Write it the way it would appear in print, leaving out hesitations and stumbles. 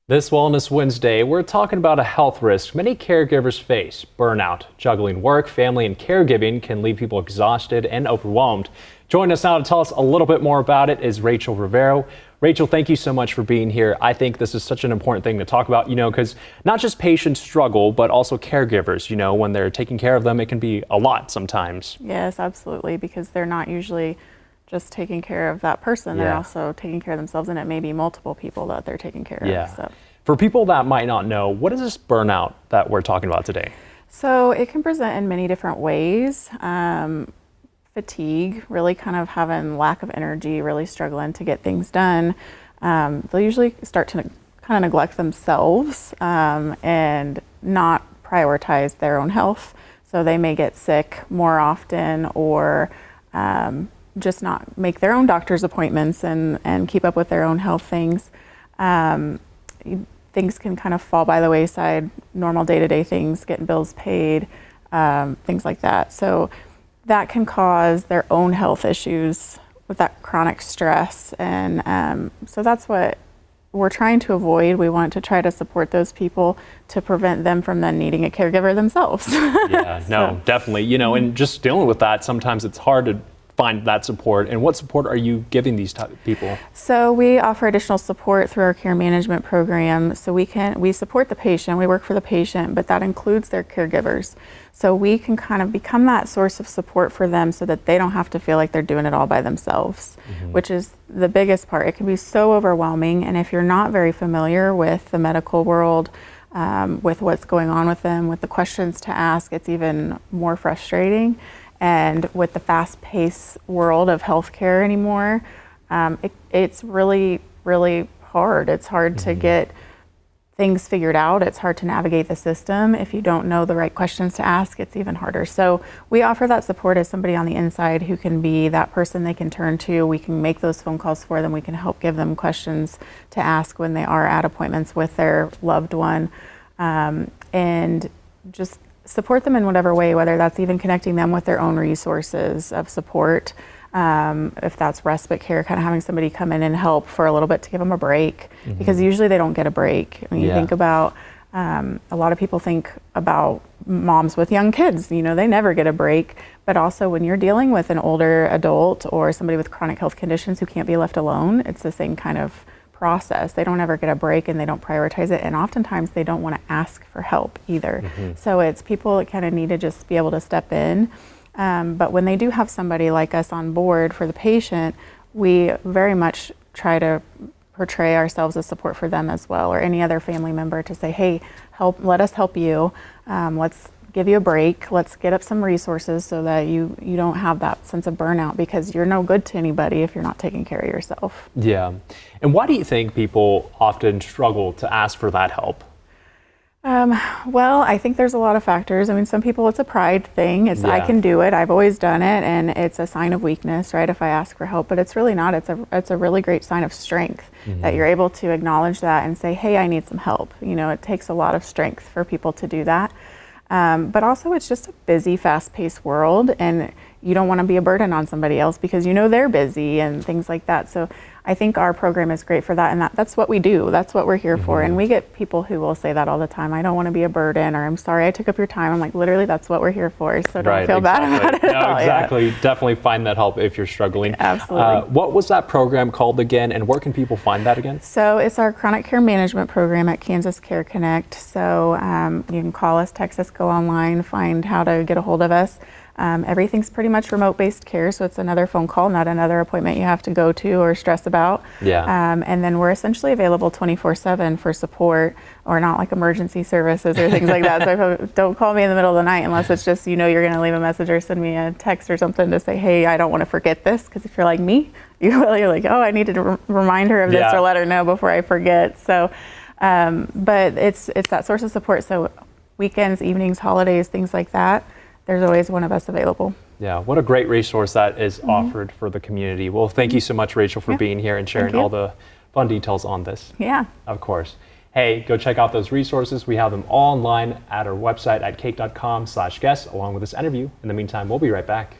This Wellness Wednesday, we're talking about a health risk many caregivers face, burnout. Juggling work, family, and caregiving can leave people exhausted and overwhelmed. Joining us now to tell us a little bit more about it is Rachel Rivero. Rachel, thank you so much for being here. I think this is such an important thing to talk about, because not just patients struggle, but also caregivers, when they're taking care of them, it can be a lot sometimes. Yes, absolutely, because they're not usually just taking care of that person. They're also taking care of themselves, and it may be multiple people that they're taking care of. So. For people that might not know, what is this burnout that we're talking about today? So it can present in many different ways. Fatigue, really kind of having lack of energy, really struggling to get things done. They'll usually start to kind of neglect themselves and not prioritize their own health. So they may get sick more often, or just not make their own doctor's appointments and keep up with their own health things. Things can kind of fall by the wayside, normal day-to-day things, getting bills paid, things like that. So that can cause their own health issues with that chronic stress. And so that's what we're trying to avoid. We want to try to support those people to prevent them from then needing a caregiver themselves. Definitely. And just dealing with that, sometimes it's hard to find that support. And what support are you giving these type of people? So we offer additional support through our care management program. So we support the patient, we work for the patient, but that includes their caregivers. So we can kind of become that source of support for them so that they don't have to feel like they're doing it all by themselves, which is the biggest part. It can be so overwhelming. And if you're not very familiar with the medical world, with what's going on with them, with the questions to ask, it's even more frustrating. And with the fast-paced world of healthcare anymore, it's really, really hard. It's hard to get things figured out. It's hard to navigate the system. If you don't know the right questions to ask, it's even harder. So we offer that support as somebody on the inside who can be that person they can turn to. We can make those phone calls for them. We can help give them questions to ask when they are at appointments with their loved one, and just support them in whatever way, whether that's even connecting them with their own resources of support. If that's respite care, kind of having somebody come in and help for a little bit to give them a break, because usually they don't get a break. I mean, you think about, a lot of people think about moms with young kids, they never get a break. But also when you're dealing with an older adult or somebody with chronic health conditions who can't be left alone, it's the same kind of process. They don't ever get a break, and they don't prioritize it, and oftentimes they don't want to ask for help either. So it's people that kind of need to just be able to step in. But when they do have somebody like us on board for the patient, we very much try to portray ourselves as support for them as well, or any other family member, to say, hey, let us help you. Let's give you a break. Let's get up some resources so that you don't have that sense of burnout, because you're no good to anybody if you're not taking care of yourself. Yeah. And why do you think people often struggle to ask for that help? Well, I think there's a lot of factors. I mean, some people, it's a pride thing. It's I can do it. I've always done it, and it's a sign of weakness, right? If I ask for help, but it's really not. It's a really great sign of strength that you're able to acknowledge that and say, hey, I need some help. It takes a lot of strength for people to do that. But also, it's just a busy, fast-paced world, and you don't want to be a burden on somebody else because they're busy and things like that. So I think our program is great for that, and that's what we do. That's what we're here for. And we get people who will say that all the time. I don't want to be a burden, or I'm sorry I took up your time. I'm like, literally, that's what we're here for. So don't feel bad about it. No, exactly. Definitely find that help if you're struggling. Absolutely. What was that program called again, and where can people find that again? So it's our chronic care management program at Kansas Care Connect. So you can call us, text us, go online, find how to get a hold of us. Everything's pretty much remote-based care, so it's another phone call, not another appointment you have to go to or stress about. And then we're essentially available 24/7 for support, or not like emergency services or things like that. So don't call me in the middle of the night unless it's just you're going to leave a message or send me a text or something to say, hey, I don't want to forget this, because if you're like me, you're like, oh, I need to remind her of this or let her know before I forget. So, but it's that source of support. So weekends, evenings, holidays, things like that, there's always one of us available. Yeah, what a great resource that is offered for the community. Well, thank you so much, Rachel, for being here and sharing all the fun details on this. Yeah. Of course. Hey, go check out those resources. We have them all online at our website at cake.com/guest, along with this interview. In the meantime, we'll be right back.